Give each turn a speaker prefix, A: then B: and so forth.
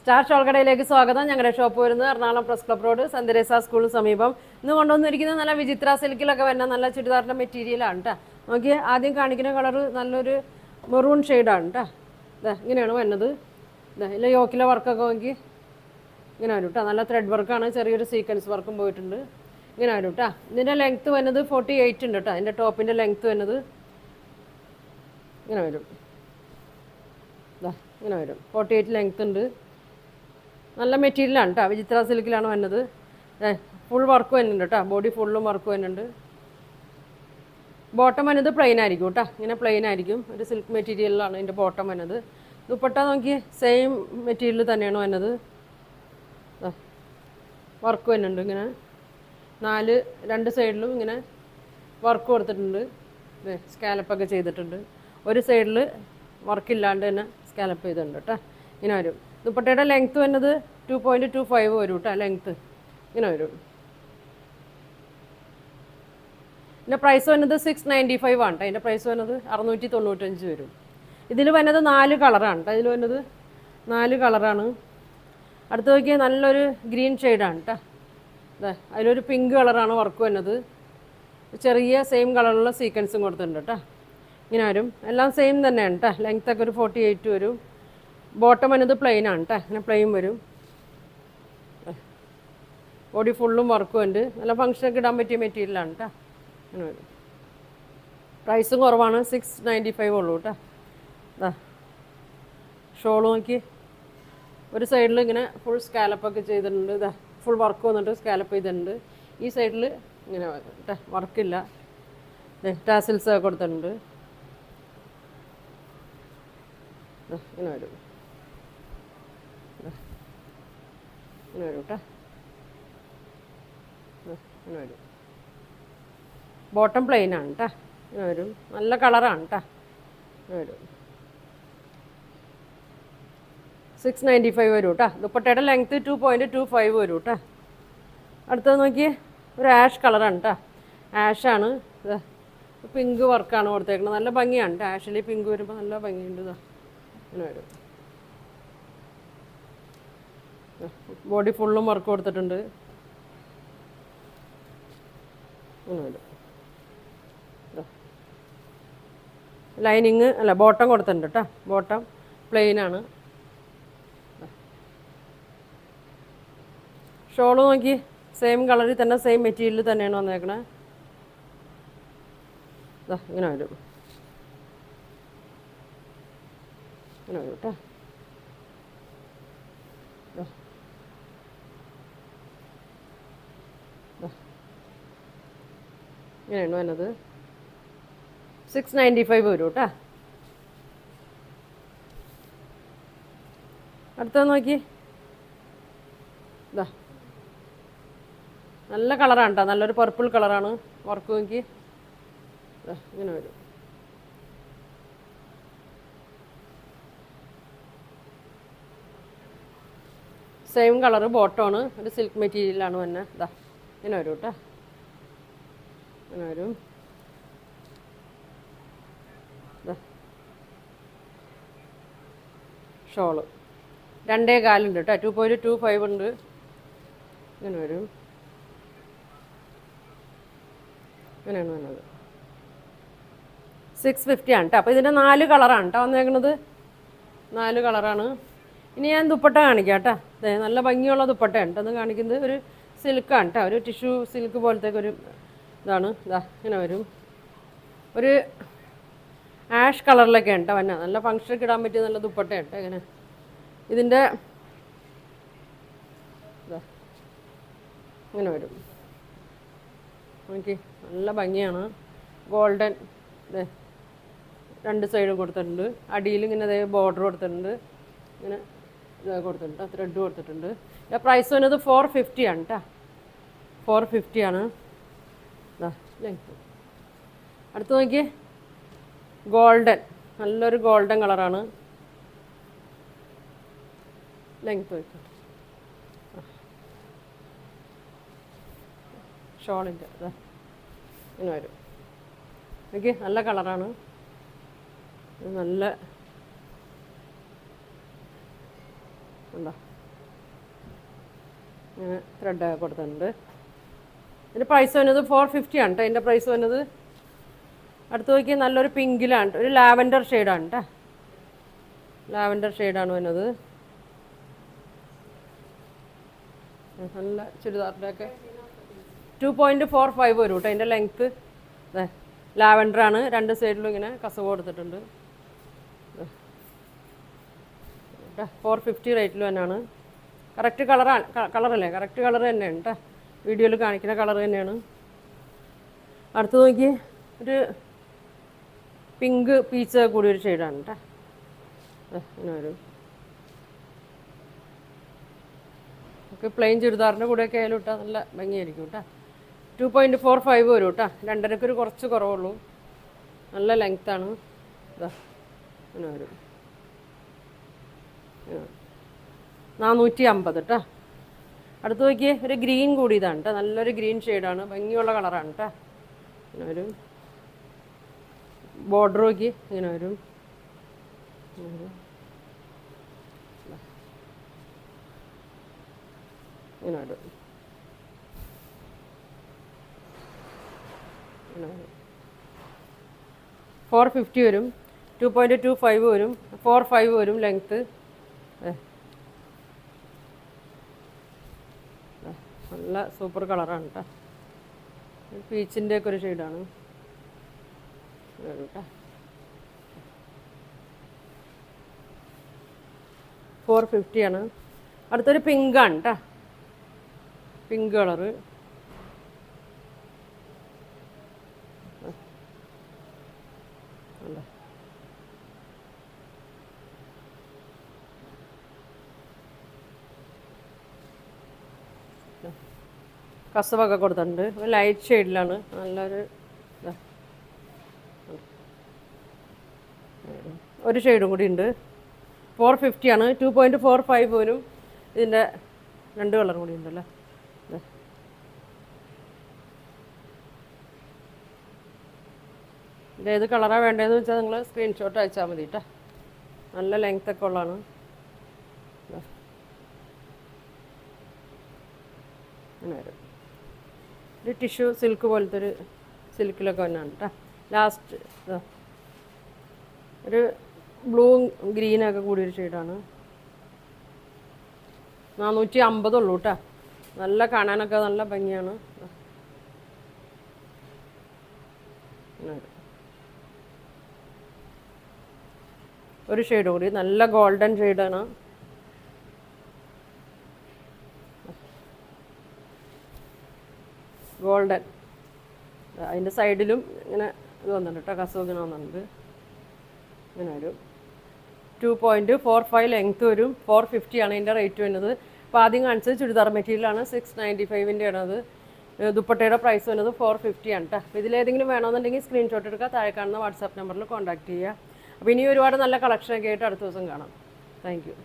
A: Star shawl കടയിലേക്ക് സ്വാഗതം. ഞങ്ങളുടെ ഷോപ്പ് വരുന്നത് എറണാകുളം പ്രസ് ക്ലബ് റോഡ് സന്ദരേസ സ്കൂളിന് സമീപം. ഇന്ന് കൊണ്ടുവന്നിരിക്കുന്നത് നല്ല വിചിത്ര സിൽക്കിലൊക്കെ വരുന്ന നല്ല ചുരിദാറിൻ്റെ മെറ്റീരിയലാണ് കേട്ടോ. നോക്കി ആദ്യം കാണിക്കുന്ന കളറ് നല്ലൊരു മെറൂൺ ഷെയ്ഡാണ് കേട്ടോ. ഇങ്ങനെയാണ് വരുന്നത്. ഇല്ല യോക്കിലെ വർക്കൊക്കെ നോക്കി ഇങ്ങനെ വരും കേട്ടോ. നല്ല ത്രെഡ് വർക്കാണ്, ചെറിയൊരു സീക്വൻസ് വർക്കും പോയിട്ടുണ്ട്. ഇങ്ങനെ വരും കേട്ടോ. ഇതിൻ്റെ ലെങ്ത്ത് വരുന്നത് 48 ഉണ്ട് കേട്ടോ. അതിൻ്റെ ടോപ്പിൻ്റെ ലെങ്ത്ത് വരുന്നത് ഇങ്ങനെ വരും. ഇങ്ങനെ വരും, 48 ലെങ്ത്ത് ഉണ്ട്. നല്ല മെറ്റീരിയലാണ് കേട്ടോ. വിചിത്ര സിൽക്കിലാണ് വന്നത്. ഫുൾ വർക്ക് വരുന്നുണ്ട് കേട്ടോ. ബോഡി ഫുള്ളും വർക്ക് വരുന്നുണ്ട്. ബോട്ടം വന്നത് പ്ലെയിൻ ആയിരിക്കും കേട്ടോ. ഇങ്ങനെ പ്ലെയിൻ ആയിരിക്കും. ഒരു സിൽക്ക് മെറ്റീരിയലിലാണ് ഇതിൻ്റെ ബോട്ടം വന്നത്. ദുപ്പട്ട നോക്കി സെയിം മെറ്റീരിയൽ തന്നെയാണ് വന്നത്. വർക്ക് വരുന്നുണ്ട്. ഇങ്ങനെ രണ്ട് സൈഡിലും ഇങ്ങനെ വർക്ക് കൊടുത്തിട്ടുണ്ട്. സ്കാലപ്പൊക്കെ ചെയ്തിട്ടുണ്ട്. ഒരു സൈഡിൽ വർക്കില്ലാണ്ട് തന്നെ സ്കാലപ്പ് ചെയ്തിട്ടുണ്ട് കേട്ടോ. ഇങ്ങനെ വരും. ദുപ്പട്ടയുടെ ലെങ്ത്ത് വരുന്നത് 2.25 വരും കേട്ടോ. ലെങ്ത്ത് ഇങ്ങനെ വരും. ഇതിൻ്റെ പ്രൈസ് വരുന്നത് 695 ആണ് കേട്ടോ. അതിൻ്റെ പ്രൈസ് വരുന്നത് 695 വരും. ഇതിൽ വരുന്നത് 4 കളറാണ് കേട്ടോ. ഇതിൽ വരുന്നത് 4 കളറാണ്. അടുത്ത് നോക്കിയാൽ നല്ലൊരു ഗ്രീൻ ഷെയ്ഡാണ് കേട്ടോ. അതിലൊരു പിങ്ക് കളറാണ് വർക്ക് വരുന്നത്. ചെറിയ സെയിം കളറുള്ള സീക്വൻസും കൊടുത്തിട്ടുണ്ട് കേട്ടോ. ഇങ്ങനെ വരും. എല്ലാം സെയിം തന്നെയാണ് കേട്ടോ. ലെങ്ത്തൊക്കെ ഒരു 48 വരും. ബോട്ടം വന്നത് പ്ലെയിൻ ആണ് കേട്ടോ. അങ്ങനെ പ്ലെയിൻ വരും. ബോഡി ഫുള്ളും വർക്കും ഉണ്ട്. നല്ല ഫങ്ഷനൊക്കെ ഇടാൻ പറ്റിയ മെറ്റീരിയലാണ് കേട്ടോ. അങ്ങനെ വരും. പ്രൈസും കുറവാണ്, 695 ഉള്ളൂ കേട്ടോ. ഷോൾ നോക്കി ഒരു സൈഡിൽ ഇങ്ങനെ ഫുൾ സ്കാലപ്പൊക്കെ ചെയ്തിട്ടുണ്ട്. ഫുൾ വർക്ക് വന്നിട്ട് സ്കാലപ്പ് ചെയ്തിട്ടുണ്ട്. ഈ സൈഡിൽ ഇങ്ങനെ കേട്ടോ, വർക്കില്ല. ടാസിൽസ് ഒക്കെ കൊടുത്തിട്ടുണ്ട്. ഇങ്ങനെ വരും. ഇങ്ങനെ വരും കേട്ടോ. ഇങ്ങനെ വരും. ബോട്ടം പ്ലെയിൻ ആണ് കേട്ടോ. ഇങ്ങനെ വരും. നല്ല കളറാണ് കേട്ടോ. ഇങ്ങനെ വരും. 695 വരും കേട്ടോ. ദുപ്പട്ടയുടെ ലെങ്ത്ത് 2.25 വരും കേട്ടോ. അടുത്തത് നോക്കി ഒരു ആഷ് കളറാണ് കേട്ടോ. ആഷാണ്. പിങ്ക് വർക്കാണ് കൊടുത്തേക്കുന്നത്. നല്ല ഭംഗിയാണ് കേട്ടോ. ആഷിൽ പിങ്ക് വരുമ്പോൾ നല്ല ഭംഗിയുണ്ട്. ഇങ്ങനെ വരും. ബോഡി ഫുള്ളും വർക്ക് കൊടുത്തിട്ടുണ്ട്. ഇങ്ങനെ വരും. ലൈനിങ് അല്ല, ബോട്ടം കൊടുത്തിട്ടുണ്ട് കേട്ടോ. ബോട്ടം പ്ലെയിനാണ്. ഷോള് നോക്കി സെയിം കളറിൽ തന്നെ സെയിം മെറ്റീരിയൽ തന്നെയാണ് വന്നേക്കണേ. ഇങ്ങനെ വരും. ഇങ്ങനെ വരും കേട്ടോ. ഇങ്ങനെയാണ് വന്നത്. 695 വരും കേട്ടോ. അടുത്തത് നോക്കി. നല്ല കളറാണ് കേട്ടോ. നല്ലൊരു പർപ്പിൾ കളറാണ്. വർക്ക് നോക്കി ഇങ്ങനെ വരും. സെയിം കളറ് ബോട്ടമാണ്. ഒരു സിൽക്ക് മെറ്റീരിയലാണ് തന്നെ. ഇങ്ങനെ വരും കേട്ടോ. ഇങ്ങനെ വരും. ഷോള് 2.25 ഉണ്ട് കേട്ടോ. 2.25 ഉണ്ട്. ഇങ്ങനെ വരും. ഇങ്ങനെയാണ് വന്നത്. 650 ആണ് കേട്ടോ. അപ്പോൾ ഇതിൻ്റെ 4 കളറാണ് കേട്ടോ വന്നേക്കുന്നത്. 4 കളറാണ്. ഇനി ഞാൻ ദുപ്പട്ട കാണിക്കാം കേട്ടോ. നല്ല ഭംഗിയുള്ള ദുപ്പട്ടയാണ് കേട്ടോ. അത് കാണിക്കുന്നത് ഒരു സിൽക്കാണ് കേട്ടോ. ഒരു ടിഷ്യൂ സിൽക്ക് പോലത്തേക്ക് ഒരു ഇതാണ്. ഇങ്ങനെ വരും. ഒരു ആഷ് കളറിലൊക്കെയാണ് കേട്ടോ വന്നെ. നല്ല ഫങ്ഷനൊക്കെ ഇടാൻ പറ്റിയ നല്ല ദുപ്പട്ടയാണ് കേട്ടോ. ഇങ്ങനെ ഇതിൻ്റെ ഇങ്ങനെ വരും. ഓക്കെ, നല്ല ഭംഗിയാണ്. ഗോൾഡൻ രണ്ട് സൈഡും കൊടുത്തിട്ടുണ്ട്. അടിയിൽ ഇങ്ങനെ ബോർഡർ കൊടുത്തിട്ടുണ്ട്. ഇങ്ങനെ കൊടുത്തിട്ടുണ്ട്. ത്രെഡ് കൊടുത്തിട്ടുണ്ട്. പ്രൈസ് വരുന്നത് 450 ആണ് കേട്ടോ. 450 ആണ്. ലെങ്ത് അടുത്ത് നോക്കിയേ. ഗോൾഡൻ, നല്ലൊരു ഗോൾഡൻ കളറാണ്. ലെങ്ത് വയ്ക്കും. ഷോളിൻ്റെ ഇങ്ങനെ വരും. ഓക്കെ, നല്ല കളറാണ്. നല്ല ഉണ്ടോ ഇങ്ങനെ ത്രെഡൊക്കെ കൊടുത്തിട്ടുണ്ട്. ഇതിൻ്റെ പ്രൈസ് വരുന്നത് 450 ആണ് കേട്ടോ. ഇതിൻ്റെ പ്രൈസ് വരുന്നത്. അടുത്ത് നോക്കിയാൽ നല്ലൊരു പിങ്കിലാണ്, ഒരു ലാവൻഡർ ഷെയ്ഡാണ് കേട്ടോ. ലാവൻഡർ ഷെയ്ഡാണ് വരുന്നത്. നല്ല ചുരിദാറിൻ്റെ ഒക്കെ 2.45 വരും കേട്ടോ അതിൻ്റെ ലെങ്ത്ത്. അതെ, ലാവൻഡറാണ്. രണ്ട് സൈഡിലും ഇങ്ങനെ കസവ് കൊടുത്തിട്ടുണ്ട്. 450 റേറ്റിൽ തന്നെയാണ്. കറക്റ്റ് കളറല്ലേ, കറക്റ്റ് കളർ തന്നെയാണ് കേട്ടോ. വീഡിയോയിൽ കാണിക്കുന്ന കളർ തന്നെയാണ്. അടുത്ത് നോക്കി ഒരു പിങ്ക് പീച്ച് കൂടി ഒരു ഷെയ്ഡാണ് കേട്ടോ. ഇങ്ങനെ വരും. ഒക്കെ പ്ലെയിൻ ചുരിദാറിൻ്റെ കൂടെയൊക്കെ ആയാലും ഇട്ടാൽ നല്ല ഭംഗിയായിരിക്കും കേട്ടോ. 2.45 വരും കേട്ടോ. 2.5 ഒരു കുറച്ച് കുറവുള്ളൂ. നല്ല ലെങ്ത്താണ്. ഇതാ ഇങ്ങനെ വരും. 450 കേട്ടോ. അടുത്ത് നോക്കിയേ ഒരു ഗ്രീൻ കൂടി ഇതാണ് കേട്ടോ. നല്ലൊരു ഗ്രീൻ ഷെയ്ഡാണ്, ഭംഗിയുള്ള കളറാണ് കേട്ടോ. ഇങ്ങനെ വരും. ബോർഡർ നോക്കി ഇങ്ങനെ വരും. ഇങ്ങനെ വരും. 450 വരും. 2.25 വരും. 45 വരും ലെങ്ത്ത്. നല്ല സൂപ്പർ കളറാണ് കേട്ടോ. പീച്ചിൻ്റെ ഒക്കെ ഒരു ഷെയ്ഡാണ് കേട്ടോ. 450 ആണ്. അടുത്തൊരു പിങ്കാണ് കേട്ടോ. Pink colour. കസവൊക്കെ കൊടുത്തിട്ടുണ്ട്. ലൈറ്റ് ഷെയ്ഡിലാണ്. നല്ലൊരു ഒരു ഷെയ്ഡും കൂടി ഉണ്ട്. 450 ആണ്. 2.45 വരും. ഇതിൻ്റെ രണ്ട് കളറും കൂടി ഉണ്ടല്ലോ. ഏത് കളറാണ് വേണ്ടതെന്ന് വെച്ചാൽ നിങ്ങൾ സ്ക്രീൻഷോട്ട് അയച്ചാൽ മതി കേട്ടോ. നല്ല ലെങ്ത്തൊക്കെ ഉള്ളതാണ്. അങ്ങനെ വരും. ഒരു ടിഷ്യൂ സിൽക്ക് പോലത്തെ ഒരു സിൽക്കിലൊക്കെ വന്നാണ് കേട്ടോ. ലാസ്റ്റ് ഒരു ബ്ലൂ ഗ്രീനൊക്കെ കൂടിയൊരു ഷെയ്ഡാണ്. 450 ഉള്ളൂ കേട്ടോ. നല്ല കാണാനൊക്കെ നല്ല ഭംഗിയാണ്. ഒരു ഷെയ്ഡ് കൂടി നല്ല ഗോൾഡൻ ഷെയ്ഡാണ്. ഗോൾഡൻ. അതിൻ്റെ സൈഡിലും ഇങ്ങനെ ഇത് വന്നിട്ടുണ്ട് കേട്ടോ. കസവ് ഇങ്ങനെ വന്നിട്ടുണ്ട്. ഇങ്ങനെ വരും. 2.45 ലെങ്ത്ത് വരും. 450 ആണ് ഇതിൻ്റെ റേറ്റ് വരുന്നത്. അപ്പോൾ ആദ്യം കാണിച്ചത് ചുരിദാർ മെറ്റീരിയലാണ്. 695 ആണത്. ദുപ്പട്ടയുടെ പ്രൈസ് വരുന്നത് 450 ആണ് കേട്ടോ. അപ്പോൾ ഇതിലേതെങ്കിലും വേണമെന്നുണ്ടെങ്കിൽ സ്ക്രീൻഷോട്ട് എടുക്കുക. താഴെ കാണുന്ന വാട്സാപ്പ് നമ്പറിൽ കോൺടാക്ട് ചെയ്യുക. അപ്പോൾ ഇനി ഒരുപാട് നല്ല കളക്ഷനൊക്കെ ആയിട്ട് അടുത്ത ദിവസം കാണാം. Thank you.